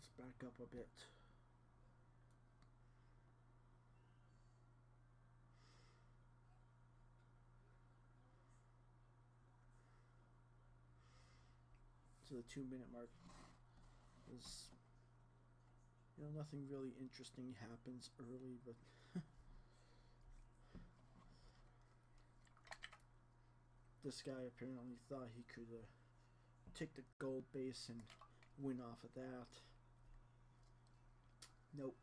Let's back up a bit. To the 2-minute mark. Is, you know, nothing really interesting happens early, but this guy apparently thought he could take the gold base and win off of that. Nope.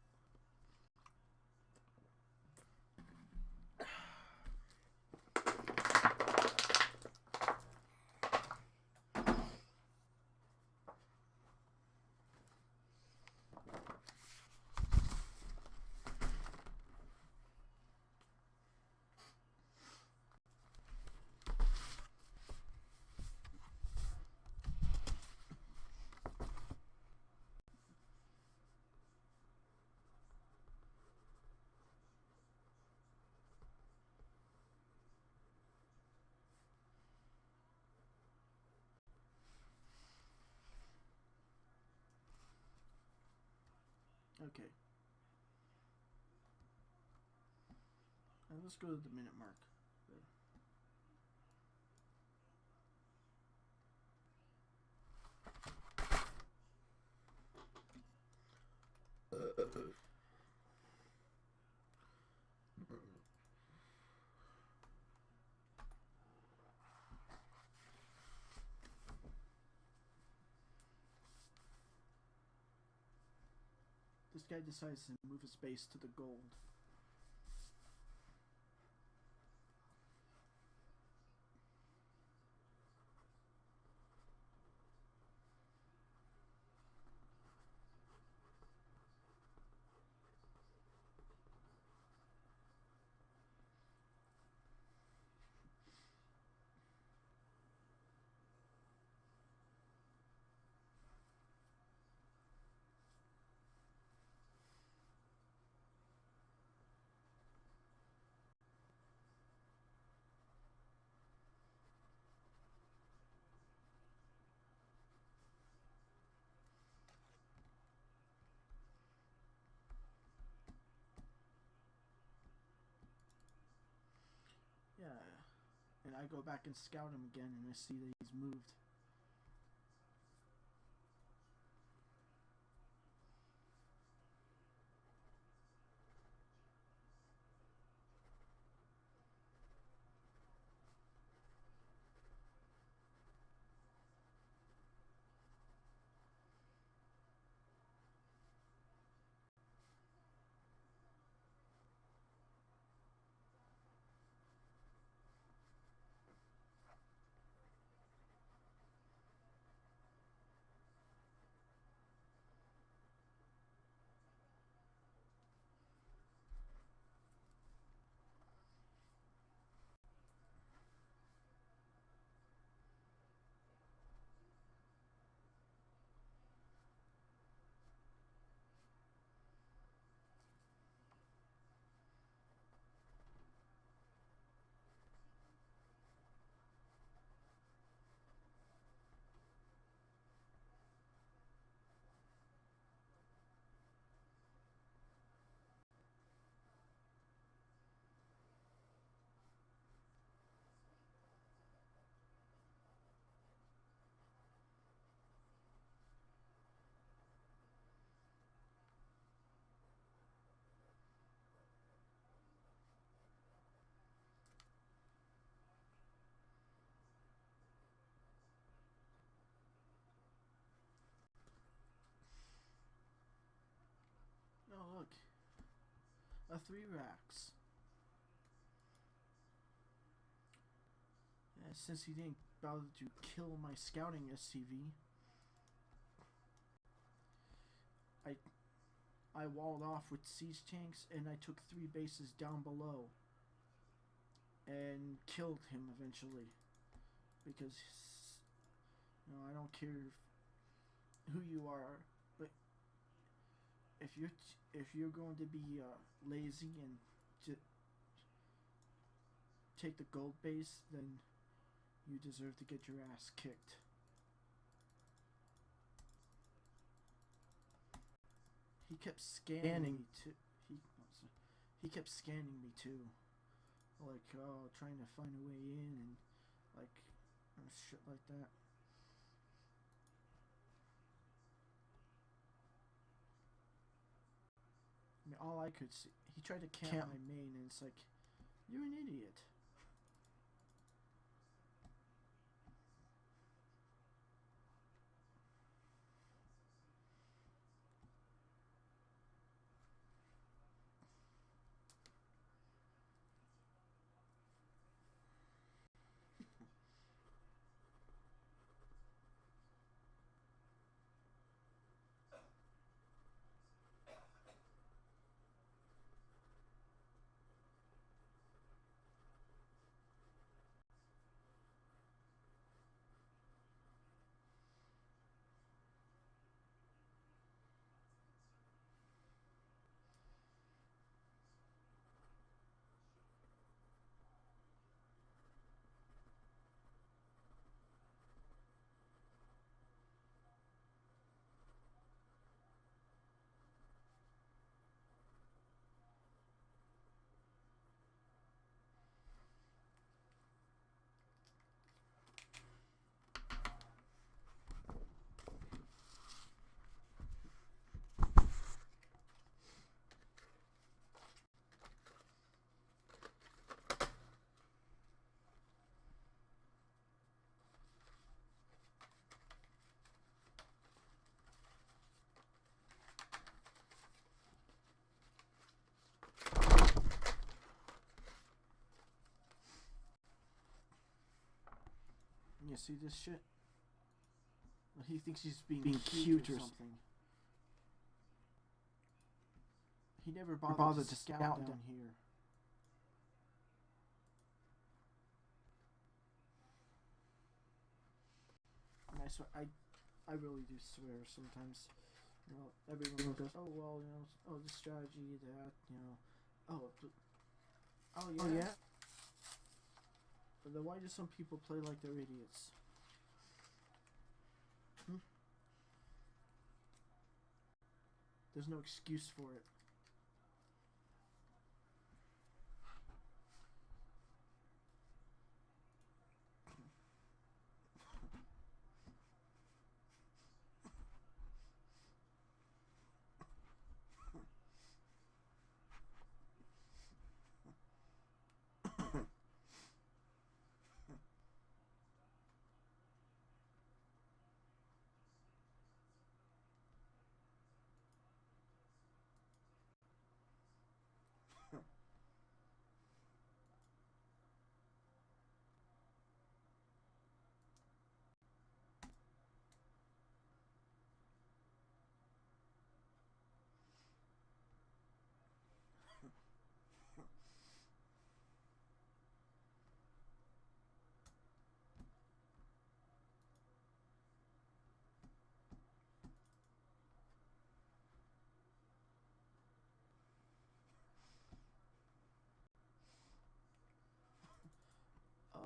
Okay. Now let's go to the minute mark. This guy decides to move his base to the gold. Yeah, and I go back and scout him again, and I see that he's moved. Oh, look. A 3 racks. Yeah, since he didn't bother to kill my scouting SCV, I walled off with siege tanks, and I took 3 bases down below and killed him eventually. Because, you know, I don't care who you are, but if you're going to be lazy and take the gold base, then you deserve to get your ass kicked. kept scanning me too. He kept scanning me too, like trying to find a way in and like shit like that. I mean, all I could see, he tried to camp my main, and it's like, you're an idiot. You see this shit? He thinks he's being cute or something. He never bothered to scout down here. And I swear, I really do swear sometimes. You know, everyone goes, oh well, you know, oh the strategy, that, you know, oh yeah. But then why do some people play like they're idiots? There's no excuse for it.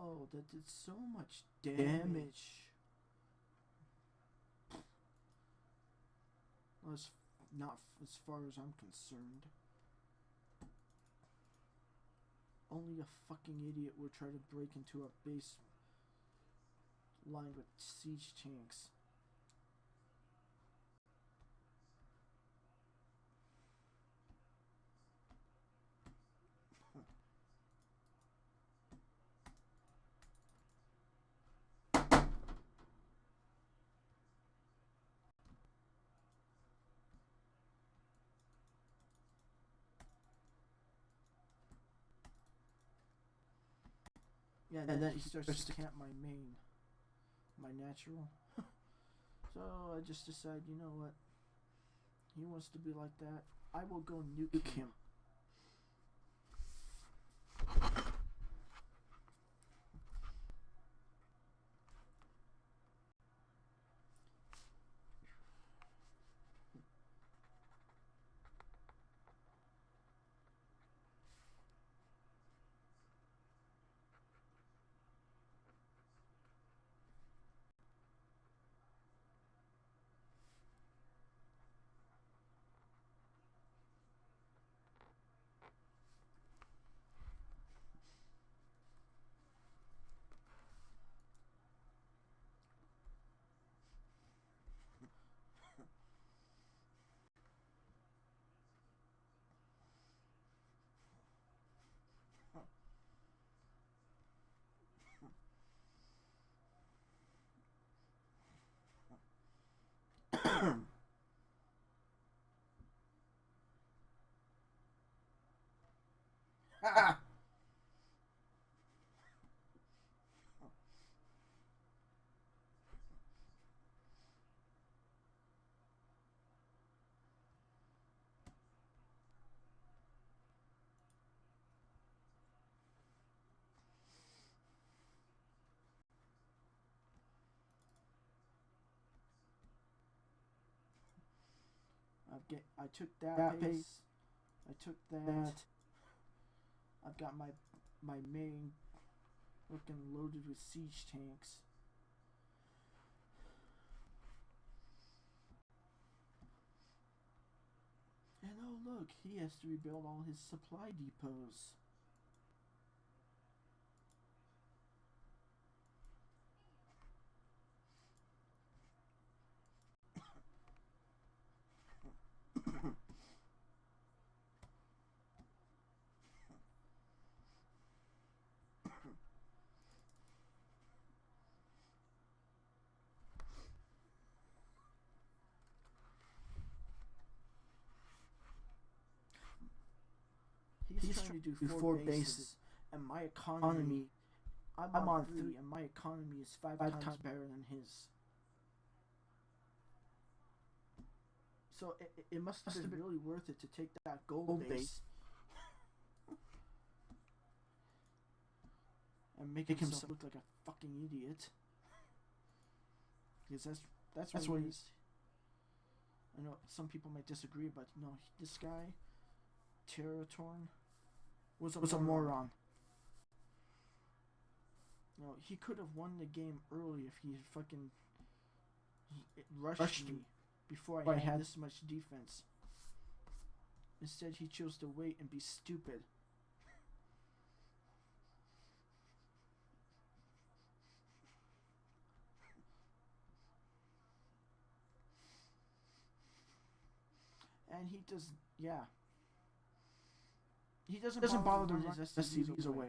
Oh, that did so much damage. Not as far as I'm concerned. Only a fucking idiot would try to break into a base lined with siege tanks. Yeah, and then he starts to camp my main, my natural. So I just decided, you know what? He wants to be like that. I will go nuke him. Ah! I took that pace. I took that. I've got my main looking loaded with siege tanks. And oh look, he has to rebuild all his supply depots. He's trying to do four bases, and my economy, I'm on three, and my economy is five times better than his. So it must have been really worth it to take that gold base and make himself look like a fucking idiot. Because that's what he's. I know some people might disagree, but no, this guy, TeraTorn, was a moron. No, he could have won the game early if he fucking rushed me before I had this much defense. Instead, he chose to wait and be stupid. And he does, yeah. He doesn't bother to run his SCVs away.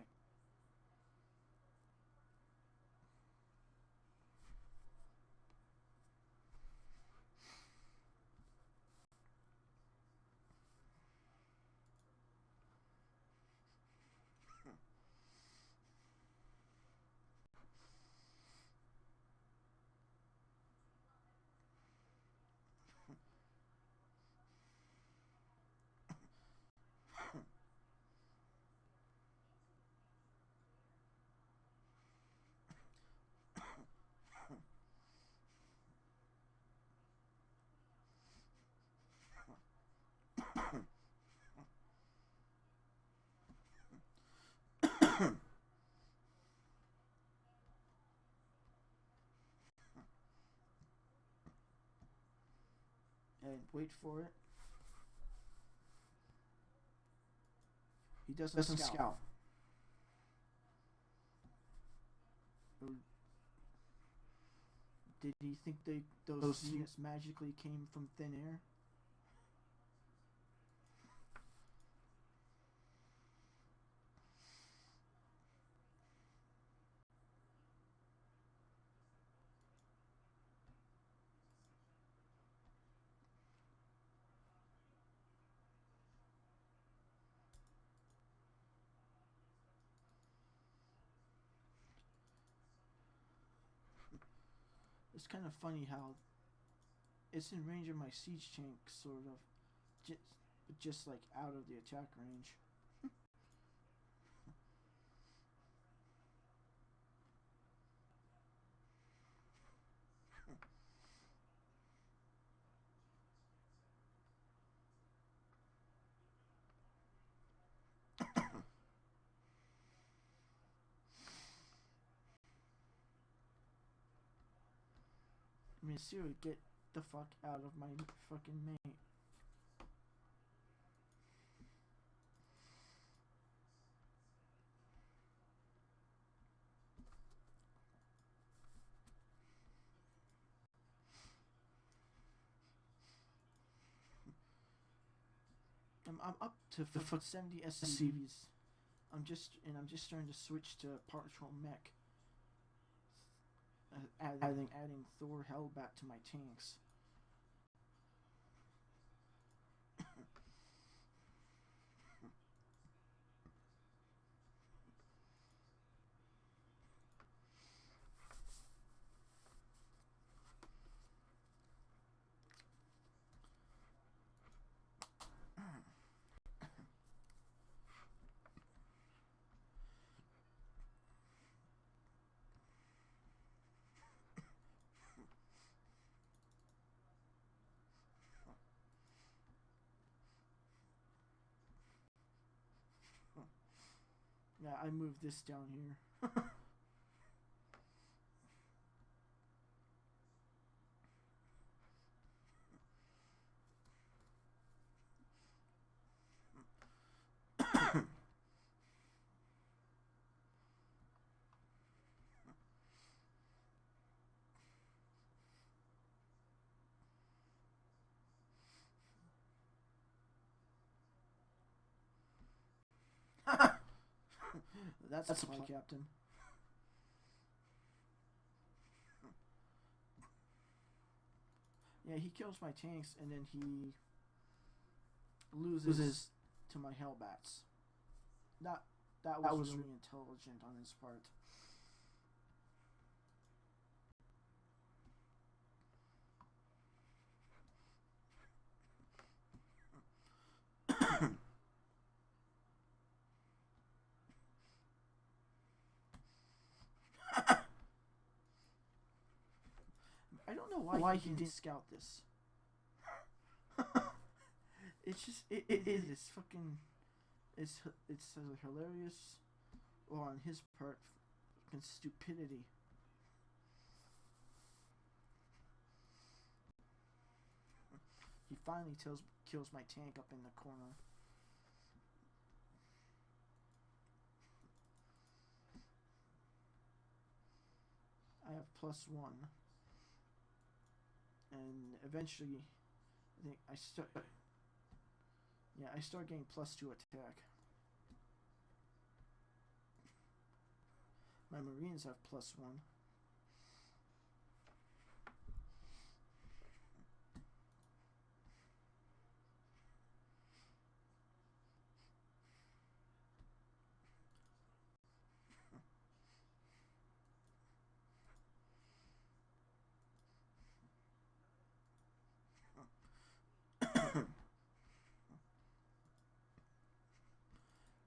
And wait for it. He doesn't scout. Did he think those units magically came from thin air? It's kind of funny how it's in range of my siege tank, sort of, just like out of the attack range. I mean, seriously, get the fuck out of my fucking mate. I'm up to 70 SCVs. I'm just starting to switch to partial mech. Adding Thor Hellbat to my tanks. I moved this down here. That's a supply captain. Yeah, he kills my tanks and then he loses to my Hellbats. That was really intelligent on his part. I don't know why he didn't scout this. It's just it is fucking it's hilarious, or on his part, fucking stupidity. He finally kills my tank up in the corner. I have +1. And eventually, I think I start getting +2 attack. My Marines have +1.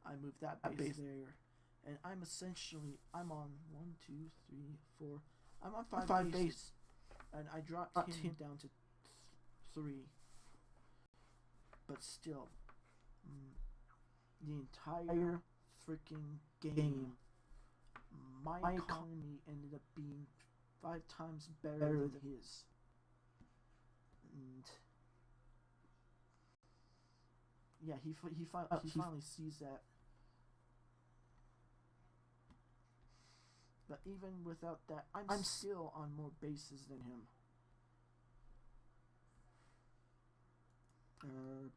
I moved that base there, and I'm on 1, 2, 3, 4. I'm on 5 bases, and I dropped him down to 3. But still, the entire freaking game, my economy ended up being 5 times better than his. And yeah, he finally sees that. But even without that, I'm still on more bases than him. And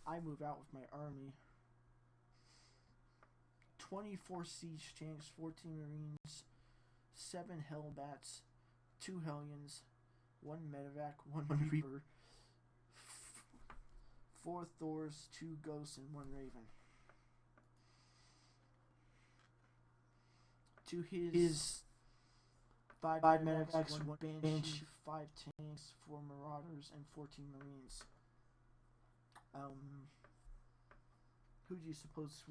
I move out with my army. 24 siege tanks, 14 Marines, 7 Hellbats, 2 Hellions, 1 Medevac, 1 Reaper, 4 Thors, 2 Ghosts, and 1 Raven. To his 5 Medevacs, 1 Banshee, 5 tanks, 4 Marauders, and 14 Marines. Who do you suppose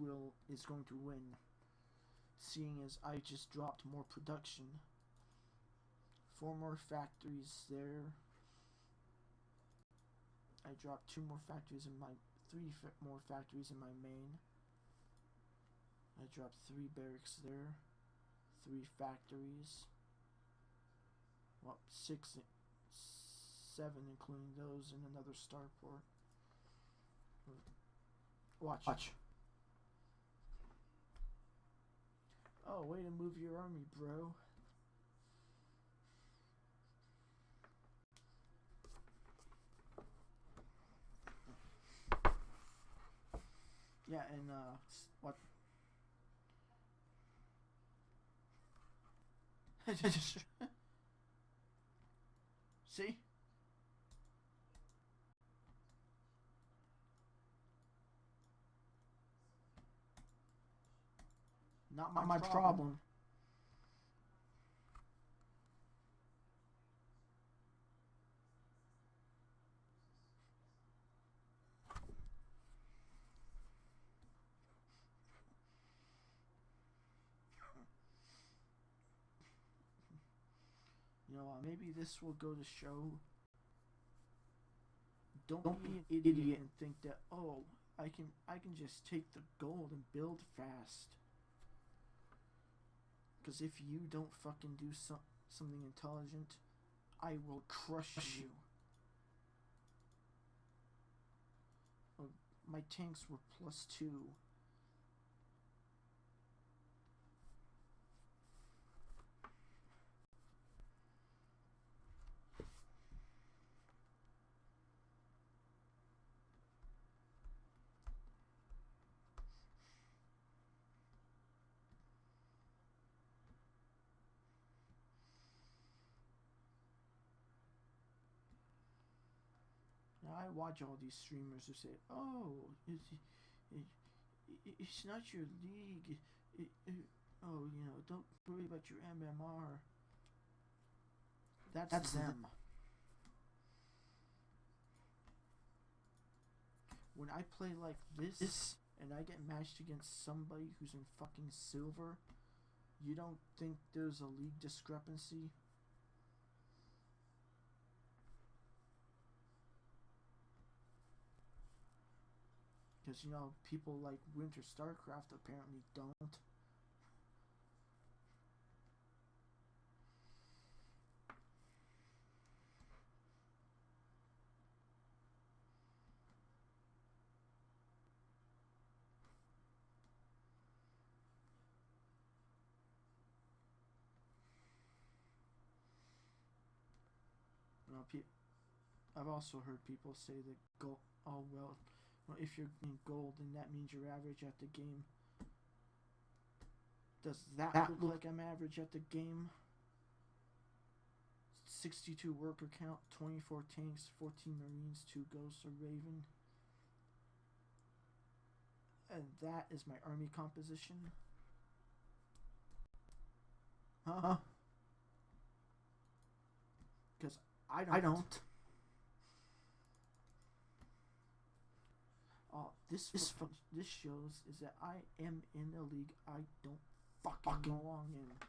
is going to win? Seeing as I just dropped more production. 4 more factories there. I dropped 2 more factories in my 3 more factories in my main. I dropped 3 barracks there. 3 factories. Well, 6, 7 including those, and another starport. Watch. Oh, way to move your army, bro. Yeah, and what? See? Not my problem. maybe this will go to show. Don't be an idiot and think that, oh, I can just take the gold and build fast. Because if you don't fucking do something intelligent, I will crush you. Oh, my tanks were +2. Now I watch all these streamers who say, "Oh, it's not your league. Oh, don't worry about your MMR." That's them. When I play like this and I get matched against somebody who's in fucking silver, you don't think there's a league discrepancy? Because, people like Winter StarCraft apparently don't. I've also heard people say that gold. Oh well, if you're in gold, then that means you're average at the game. Does that look like I'm average at the game? 62 worker count, 24 tanks, 14 marines, 2 ghosts, a raven. And that is my army composition. Huh? Because I don't. This shows is that I am in a league I don't fucking belong in.